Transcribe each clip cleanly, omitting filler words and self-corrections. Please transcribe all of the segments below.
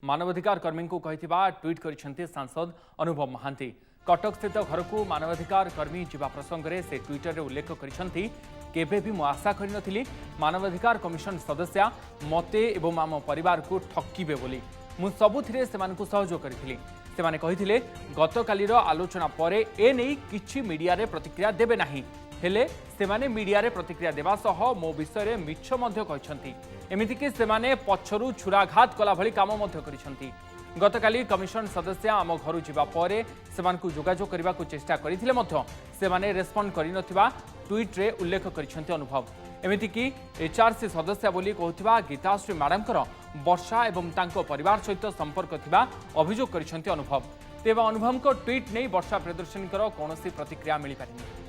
मानवाधिकार कर्मी को कही ट्वीट कर सांसद अनुभव महांती कटक स्थित घर को मानवाधिकार कर्मी जीवा प्रसंग में से ट्विटर रे उल्लेख कर भी आशा करी मानवाधिकार कमिशन सदस्या मते एवं आम परिवार को ठकिबे बोली मु सबुथिरे सेमानकु सहयोग करिथिली सेमाने कहिथिले गतकालीर आलोचना परे ए नै किछि मीडिया रे प्रतिक्रिया देबे नाही हेले सेमाने मीडिया रे प्रतिक्रिया देबा सह मो विषय में मिछ मध्य कहिसंती एमितिकि सेमाने पछरु छुराघात कला भली काम मध्य करिसंती गतकाली कमिशन सदस्य आम घर जावा परे सेमानकु जोगाजोग करबा को चेष्टा करिथिले मध्य सेमाने रेस्पोंड करि नथिबा ट्वीट रे उल्लेख करिसंती अनुभव एमितिकि एचआरसी सदस्य बोली कहउथिबा गीताश्री मैडमकर वर्षा एवं तांको परिवार सहित संपर्क थिबा अभियोग करिसंती अनुभव तेबे अनुभव को ट्वीट नै वर्षा प्रदर्शनी कौनसी प्रतिक्रिया मिल पारिनी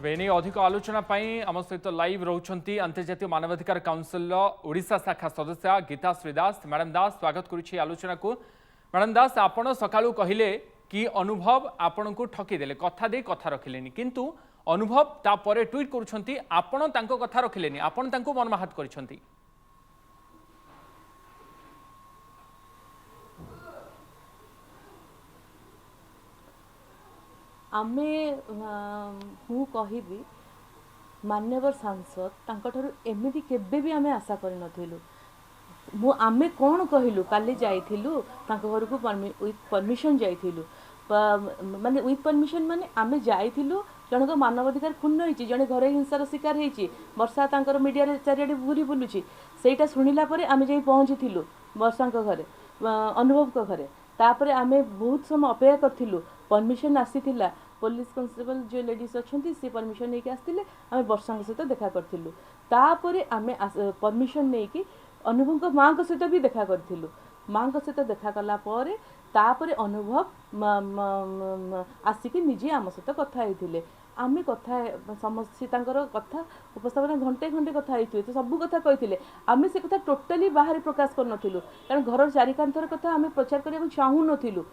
एने अधिक आलोचना आम सहित लाइव रोचंती अंतर्जातीय मानवाधिकार काउंसिल ओडिशा शाखा सदस्य गीताश्री दास मैडम दास स्वागत करुछि आलोचना को मैडम दास आपण सकाळू कहिले कि अनुभव आपण को ठकीदेले कथा दे कथा रखिलेनी किंतु अनुभव तापरे ट्वीट करुछंती आपण तांको कथा रखिलेनी आपण तांको मनमाहात करिसंती आमे हूँ कहबी मान्यवर सांसद तांकठारु एमिति केबे भी आमे आशा करि नथिलु मु आमे कोन कहिलु काली जाइथिलु तांको घर को विथ परमिशन जाइथिलु माने विथ परमिशन माने आमे जाइथिलु जनक मानवाधिकार खून होईची जने घरे हिंसार शिकार होईची वर्षा तांकर मीडिया रे चारियाडे घुरी बुलुची सेटा सुनिला परे आमे जाई पहुंचीथिलु वर्षा घरे अनुभव को घरे तापरे आमे बहुत समय अपेक्षा करथिलु परमिशन आसीथिला पुलिस कांस्टेबल जो लेडीज अच्छी सी परमिशन नहीं आसते आम वर्षा सहित देखा करूँ तापर आम परमिशन नहीं कि अनुभव माँ सहित भी देखा करूँ माँ सहित देखा कलापर तापर अनुभव आसिक निजे आम सहित कथा होते आम कथा समस्या कथा उपस्थापना घंटे घंटे कथा होते तो सब कथा कही आम से कथा टोटाली बाहर प्रकाश कर नुँ कारण घर चारिकांतर कथा आम प्रचार करने चाहूँ नुँ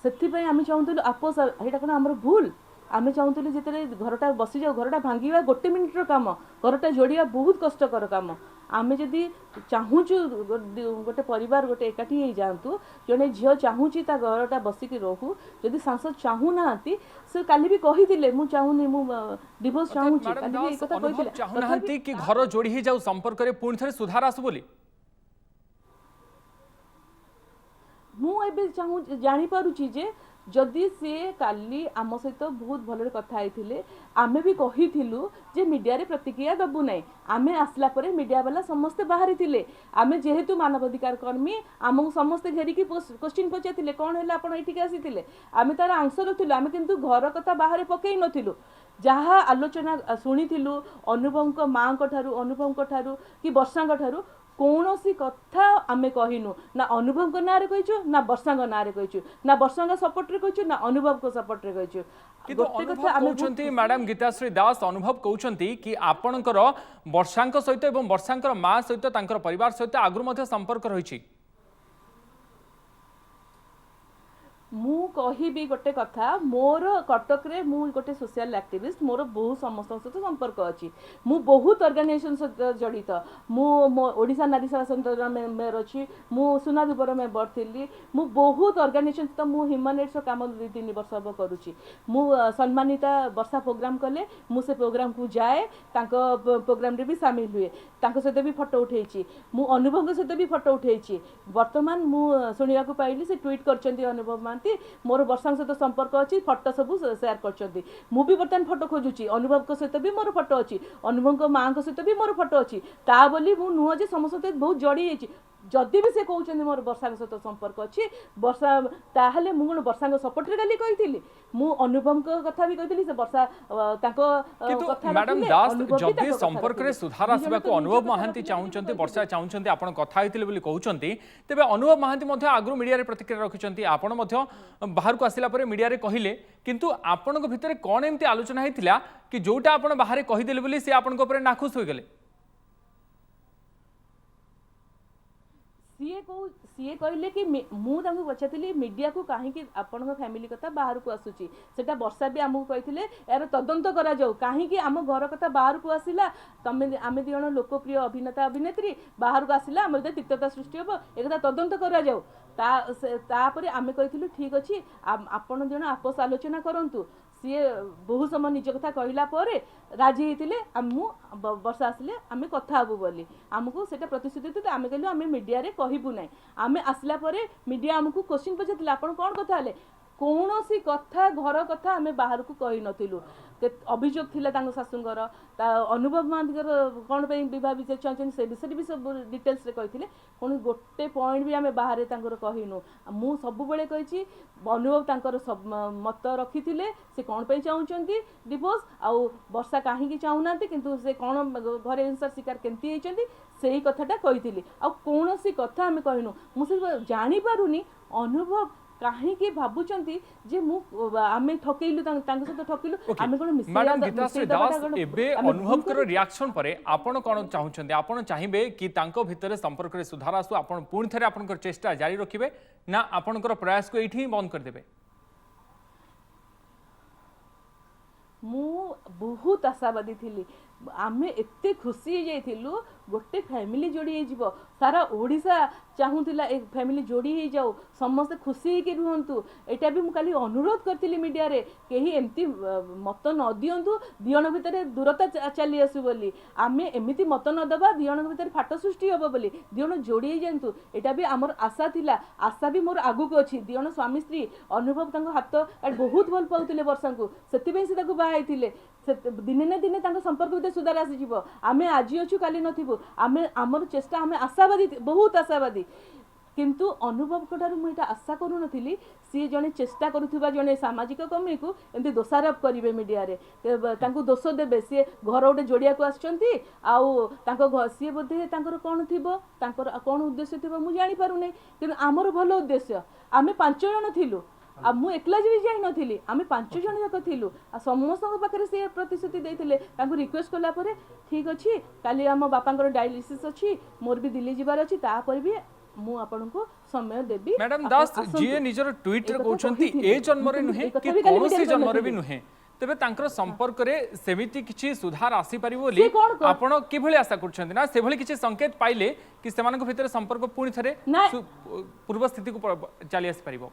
से आम चाहूलु आपोस यहाँ कौन आम भूल आम चाहूलु जिते घरटा बसी जाऊ घरटा भांगा गोटे मिनिट्र कम घरटा जोड़िया बहुत कष्टकर कम आम जदि चाहूँ गोटे परिवार गोटे एकाठी हो जातु जड़े झील चाहूँगी घरटा बसिक रहू जदि सांसद चाहू ना से काली भी कही मुझे चाहूनी डिवोर्स चाहूना कि घर जोड़ी ही जाऊ संपर्क में पुणी थे सुधार आसु बोली मुझे चाहूँ जापारुची जे जदि सी काली आम सहित बहुत भल कथा होते आम भी कही जे मीडिया रे प्रतिक्रिया दबू ना आम आसला मीडिया वाला समस्ते बाहरी थे आम जेहेतु मानवाधिकार कर्मी आमको समस्ते घेरिकी क्वेश्चन पचारे कौन है आप आसी आम तार आंसर लु आम किंतु घर कथा बाहर पकई नथिलु जहाँ आलोचना शुणिलु अनुभव माँ अनुभव कि वर्षा ठारू कौन सी कथा आम कहनु ना अनुभव को नारे कहीचु ना वर्षा नारे कहीचु ना वर्षा सपोर्ट रे कहीचु ना अनुभव को सपोर्ट रे कहीचु कहते मैडम गीताश्री दास अनुभव कहते कि आपणकर वर्षा सहित एवं वर्षा माँ सहित परिवार सहित आगु संपर्क रही मु कहिबी गोटे कथा मोर कटक रे मु गोटे सोशल एक्टिविस्ट मोर बहुत समस्त सहित संपर्क अच्छी मु बहुत ऑर्गेनाइजेशन सहित जड़ित मु ओडिशा नारी सेवा संगठन मेंबर अच्छी मु सुनादुबर मेंबर थी मु बहुत ऑर्गेनाइजेशन सहित मु ह्यूमन राइट्स काम 2-3 वर्ष हम करुच्ची मु सम्मानिता वर्षा प्रोग्राम कले मु से प्रोग्राम को जाए प्रोग्राम रे भी शामिल हुए सहित भी फोटो उठेची मु अनुभव सहित भी फोटो उठेची वर्तमान मु सुनिया को पाइली से ट्वीट करचंती अनुभव मोर वर्षा सहित संपर्क अच्छी फोटो सब सेयार कर मुझे बर्तमान फोटो खोजुची अनुभव सहित भी मोर फोटो अच्छी अनुभव माँ सहित भी मोर फोटो अच्छी ता बोली मु नुह जे समस्त बहुत जड़ी जदि भी से कहते मोर वर्षा सहित संपर्क अच्छी वर्षा ताहले मु वर्षा सपोर्ट गाली कही मु अनुभव कथा भी कही से वर्षा मैडम दास जदि संपर्क रे सुधार आसवा को अनुभव महांती चाहूँगी वर्षा चाहूँगी आप कथा होते कहते तेज अनुभव महांती आगु मीडिया रे प्रतिक्रिया रखिंट आपण बाहर को आसला मीडिया रे कहले किंतु आपण भितर कौन एमती आलोचना होता कि जोटा आप बाहर कहीदेले सी आपण नाखुश हो गले सीए सीए कहले कि मुझे पचारि मीडिया को कहीं आपण फैमिली कथा बाहर को आसूची सेटा वर्षा भी आमको कहते यार तदंत करा जाऊ कहीं आम घर कथा बाहर को आसला तुम आम दी जन लोकप्रिय अभिनेता अभिनेत्री बाहर को आसला आम तिक्तता सृष्टि हम एक तदंत करा जाऊ तापर आम कही ठीक अच्छे आपण जन आपस आलोचना करूँ सी बहु समय निज कथा कहला राजी होते वर्षा आसिले आम कथा हबू बोली आमको से प्रतिश्रुति देते आम कहलु आम मीडिया रे कहबू ना आम आसला मीडिया आमको क्वेश्चन पचार आप कौन कथा है कौन सी कथा घर कथा आम बाहर को कही नथिलु अभियोग थिला शाशुंकर अनुभव महांती कौन बह विषय चाहते से विषय भी सब डिटेल्स रे कही कौन गोटे पॉइंट भी आम बाहर कहनु मु सब बेले कही अनुभव तांकर मत रखी से कौन पे चाहते डिवोर्स आउ वर्षा कहीं चाहूना किंतु से कौन घरे हिंसा शिकार केमती होती से ही कथाटा कही आ कौन सी कथा आम कहनु मुझे जानी पारुनी अनुभव कहीं भावुंट जे आम ठकैलु सहित ठकैलु आम मैडम गीताश्री दास एबे अनुभव कर रिएक्शन परे आपण कोन चाहुचंदी आपण चाहिबे कि तांको भितरे संपर्क रे सुधार आसु आपण पुणी थरे आपण चेष्टा जारी रखिबे ना आपण प्रयास को एठी बंद कर देबे मु बहुत आशावादी थी आम एते खुशी हो गोटे फैमिली जोड़ी हो सारा ओडिशा चाहूला एक फैमिली जोड़ी हो जाऊ समस्ते खुशी होकर रुहतु एटा भी मुझे अनुरोध करी मीडिया रे कहीं एमती मत न दिंतु दिजन भितर दूरता चली आसू बोली आम एमती मत न दबा दिजन भितर फाट सृष्टि हम बोली दिजन जोड़ी हो जातु एटा भी आमर आशा थिला आशा भी मोर आगुक अच्छी दिजन स्वामी स्त्री अनुभव हाथ बहुत भल पाते वर्षा को से बाहर दिने ना दिने संपर्क भितर सुधार आसी आम आज अच्छु काली नथिबु आम आमर चेष्टा आम आशावादी बहुत आशावादी किंतु अनुभव ठार मुझे आशा करू नथिली सी जने चेष्टा करुवा जने सामाजिक कर्मी को एमती दोषारोप करेंगे मीडिया रे दोष देवे सी घर गोटे जोड़िया को आसुच्चंती आउ सी बोधे कौन थी कौन उद्देश्य थी मुझे जानीपारूनी कि आमर भल उद्देश्य आम 5 जन थिलु आ मु एकला भी जाई नथिली आम 5 जन जाक थिलु आ समस्त पाखे से प्रतिश्रुति देते रिक्वेस्ट कला ठीक अच्छे काली आम बापांकर डायलिसिस अच्छी मोर भी दिल्ली जीवार अच्छी तापर भी मु आपनको समय देबी मैडम दास जी निजर ट्वीट रे कहउछंती ए जन्म रे नुहे कि कोनोसी जन्म रे भी नुहे तेबे तांकर संपर्क रे सेमिति किछि सुधार आसी परिबो बोली आपण किभली आशा करछंती ना सेभली किछि संकेत पाइले कि सेमानक भितर संपर्क पुणी थरे पूर्व स्थिति को चली आसी परिबो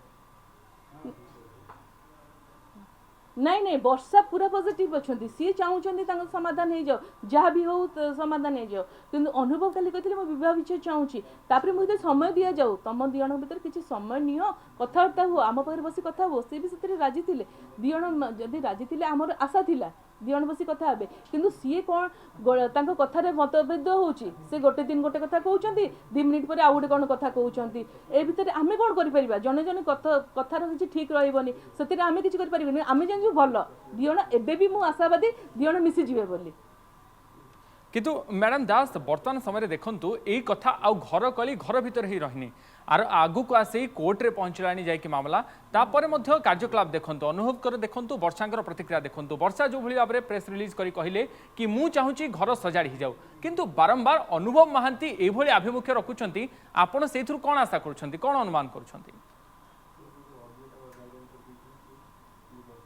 नहीं नहीं वर्षा पूरा पॉजिटिव अच्छा सी चाहूँगी समाधान हो जाओ जहाँ भी हो समाधान हो जाओ किंतु अनुभव खाली कहते बहुत विषय चाहूँगी तापर मुझे समय दि जाऊ तुम दिजन भर किसी समय नि कथबार्ता हुआ आम पाखे बस कथा हुआ सी भी से राजी थे दिजन जदि राजी थे आमर आशा थिला दिजन बस कथा हे किंतु सी कौन कथार मतभेद होची से गोटे दिन गोटे कथा कहते 2 मिनिट पर आउ गोटे कौन कथा कहते ए भितर आम कौन कर जने जने कथार किसी ठीक रही से आम कि आम जान भल दिजन एबे भी मु आशावादी दिजन मिसीजे बोली किंतु मैडम दास वर्तमान समय देखंतु एई कथा आ घर कली घर भीतर ही रहनी आर आगु को आसी कोर्ट रे पहुंचलानी जाय कि मामला तापरे मध्य कार्यकलाप देखंतु अनुभव कर देखंतु वर्षांकर प्रतिक्रिया देखंतु वर्षा जो भली भाबरे प्रेस रिलीज करी कहिले कि मु चाहूची घर सजाड़ी ही जाऊ किंतु बारंबार अनुभव महांती एई भली आभिमुख्य रखुचंती आपण सेथुर कोन आशा करूछंती कोन अनुमान करूछंती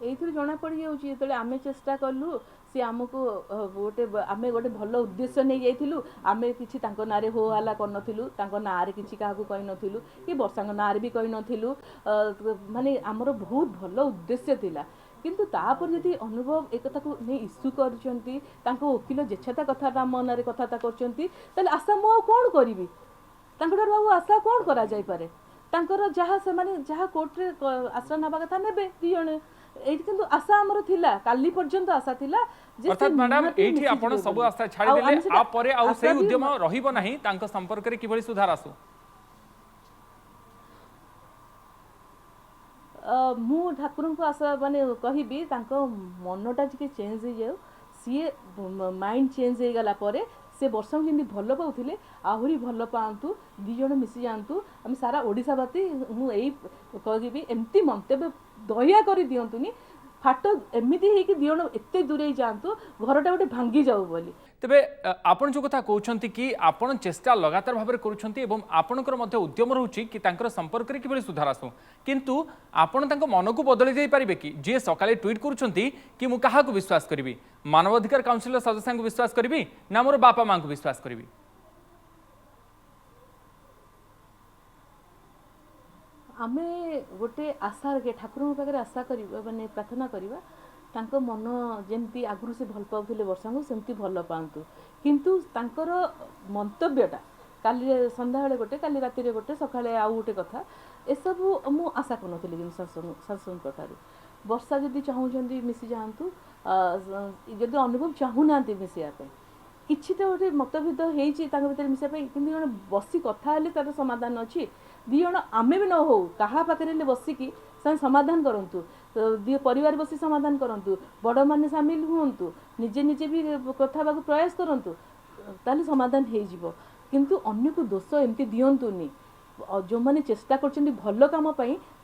एइथुर जना पड़ी जाउची जेतले आमे चेष्टा करलु सी आमको गोटे आम गोटे भल उद्देश्य नहीं जाइलु आम कि नारे हो हल्ला कर नारे कि क्या कही नथिलु कि वर्षा नारे भी कही नथिलु माने आमर बहुत भल उद्देश्य थिला किंतु तापर यदि अनुभव एक कथा को नहीं इश्यू करछंती तांको वकील जेछता कथा मो नारे कथा करछंती तले आशा मु कौन करी तांको आशा कौन करा जाय पारे तांकर जहाँ से माने जहाँ कोर्ट रे आश्रय नबा कथा नेबे दी जणे एठी किंतु आशा हमर थिला काली पर्यंत आशा थिला अर्थात मैडम एठी आपण सब आशा छाड़ी देले आ परे आ से उद्यम रहिबो नाही तांको संपर्क रे किभली सुधार आसु मु ठाकुर को आशा माने कहिबी तांको मनटा जे चेंज हो जाऊ सी माइंड चेंज हो गला परे से वर्षा जमी भल पाऊे आहरी भल पातु दिज मिसी जातु आम सारा ओडावासी मुझे एमती मंतव्य दया कर दिंतुनि फाट एमती है दिण एत दूरे जातु घरटा गोटे भांगी जाऊ बोली तेबे आपण जो कथा कहते कि आपण चेष्टा लगातार भाव में आपणकर उद्यम रोचे कि संपर्क में किभली सुधार आसू किंतु आपण मन को बदल दे पारे कि जी सकाले ट्वीट करुँच कि मु क्या विश्वास करी मानवाधिकार काउंसिल सदस्य को विश्वास करी ना मोर बापा माँ को विश्वास करी आमे गोटे आशा रखे ठाकुर पाखे आशा करवा माने प्रार्थना करवा तांको मन जमती आगुरी से भल पाउले वर्षा को सेमती भल पातु किंतु तांकर मंतव्यटा काली संध्या बेले गोटे काली राति रे गोटे सकाळे आउ गोटे कथा ए सब मु आशा करनथि कि शासन प्रकार वर्षा जदि चाहूछंती मिसी जांतु जदि अनुभव चाहू नांती मिसिया पे किछि तो गोटे मतभेद हेछि तांग भीतर मिसिया पे किंतु जण बसी कथा हेले तार समाधान अछि दी जण आमे भी न हो कहा पाखे बसिकी से समाधान करूँ दी परिवार बसी समाधान करूँ बड़ मैंने सामिल हूँ निजे निजे भी कथा प्रयास करूँ ताले समाधान हो किंतु अन्य को दोष एमती दिंतुनि जो मैंने चेष्टा कर भल कम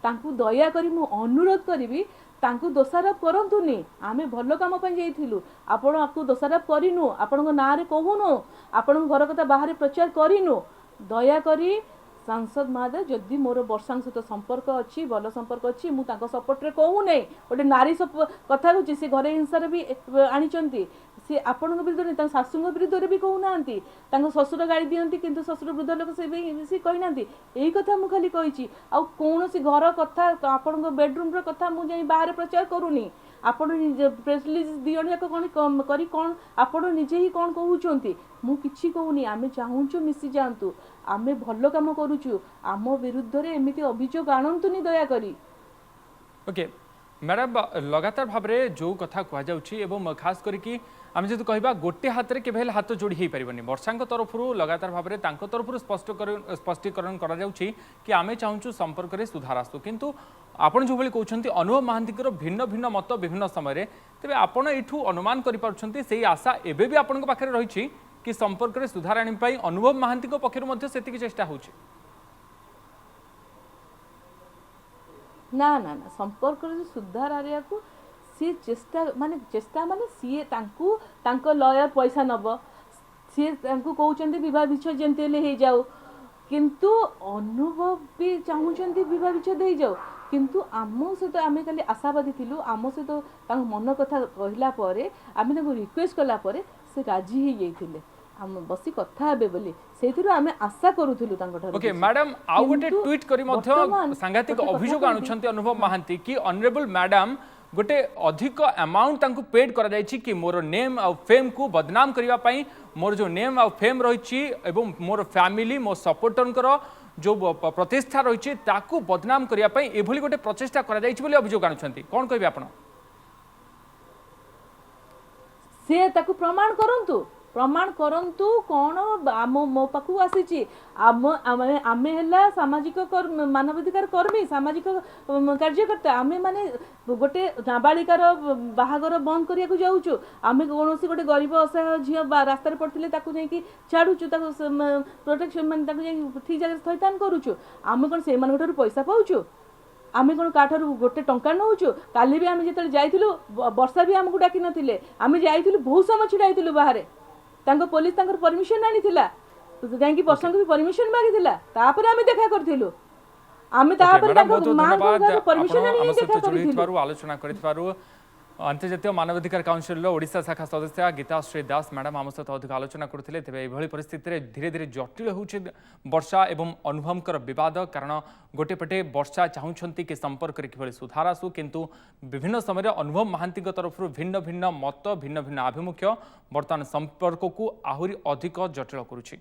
तांकु दया करी मु अनुरोध करी तांकु दोषारोप करंतुनि आमे भल कम जाइथिलु आपण आपको दोषारोप करिनु आपण ना रे कहूनु आपण घर कथा बाहर प्रचार करिनु दया करी सांसद महोदय जदि मोर वर्षा सहित संपर्क अच्छी भल संपर्क अच्छी मुझे सपोर्ट रे कहूँ नहीं गोटे नारी कथा हूँ सी घरे हिंसार भी आनी सी आपण विरुद्ध नहीं शाशु विरुद्ध भी कहूना शशुर गाड़ी दिखती किंतु शशुर वृद्ध लोक से कही ना यही कथा मुझे खाली कही कौन घर कथा आपण बेडरूम कथा मुझे बाहर प्रचार करूनी आपण प्रेस रिलीज दिजन जाक कौन करी कौन आपण निजे ही कौन कहते मु किछि कहूनी आमे चाहूँ मिसी जातु आमे भल काम करुचु आम विरुद्ध रे एमिति अभियोग आणंतुनी दया करी ओके मैडम लगातार भाव में जो कथा कहुँ खास करके आम जो कहवा गोटे हाथ में केवल हाथ जोड़ी हो पारनि वर्षा तरफ लगातार भाव में तरफ स्पष्टीकरण कि आमे चाहूँ संपर्क में सुधार आसू किंतु आपण जो भाई कहते अनुभव महांती भिन्न भिन्न मत विभिन्न समय तेज आपड़ यू अनुमान कर आशा एवं भी आपण पाखे रही कि संपर्क में सुधार आने अनुभव महांती पक्षर से चेष्टा हो ना ना ना संपर्क सुधार आने को सी चेष्टा माने सी तांको लॉयर पैसा नब सी कहते बह विच्छेद जमी हो जाऊ किंतु अनुभव भी चाहूँगी बह विच्छेद हो जाऊ किंतु आम सहित आम खाली आशावादी थिलु आम सहित मन कथा कहला आम रिक्वेस्ट कलापर से राजी हो जाइए हम बसी कथा हेबे बोली सेथिरु आमे आशा करूथुलु तांको ठारू ओके मैडम आउ गोटे ट्वीट करी मध्य सांघातिक अभियोग आणुछंती अनुभव महांती कि ऑनरेबल मैडम गोटे अधिक अमाउंट तांको पेड करा जायछि कि मोर नेम आ फेम को बदनाम करिवा पई मोर जो नेम आ फेम रहिछि एवं मोर फैमिली मो सपोर्टरकर जो प्रतिष्ठा रहिछि ताकू बदनाम करिवा पई एभली गोटे प्रचेष्टा करा जायछि बोली अभियोग आणुछंती कोन कहबे आपण से ताकू प्रमाण करंतु कौन मो पाखु आसी आमे है सामाजिक मानवाधिकार कर्मी सामाजिक कार्यकर्ता आमे माने गोटे नाबालिकार बाहागर बंद करिया जाऊँ आमे कौन गोटे गरीब असहाय झील रास्तार पड़ते जाकि छाड़ुचु प्रोटेक्शन माने ठीक जगह थैतान करुचु आमे कौन से पैसा पाऊँ आमे कौन काठार गोटे टंका नौचु काली भी आमे जो जाइलु वर्षा भी आमको डाक नथिले आमे जाइलु बहुत समय छिड़ाइलु बाहर तांको पुलिस तांकर परमिशन आनी थिला जाई वर्षा को भी परमिशन मागिथिला तापर आमे देखा करथिलु आमे तापर तांको मां को परमिशन आनी देखा करथिलु आलोचना करिथारु अंतर्जातीय मानवाधिकार काउंसिल ओडिशा शाखा सदस्य गीताश्री दास मैडम आम सहित अधिक आलोचना करते तेज यह परिस्थिति धीरे धीरे जटिल होउछि वर्षा एवं अनुभवकर बद कारण गोटे पटे वर्षा चाहूँगी कि संपर्क में किभली सुधार आसू किंतु विभिन्न समय अनुभव महांती तरफ भिन्न भिन्न मत भिन्न भिन्न आभिमुख्य बर्तमान संपर्क को आहरी अधिक जटिल करुछि।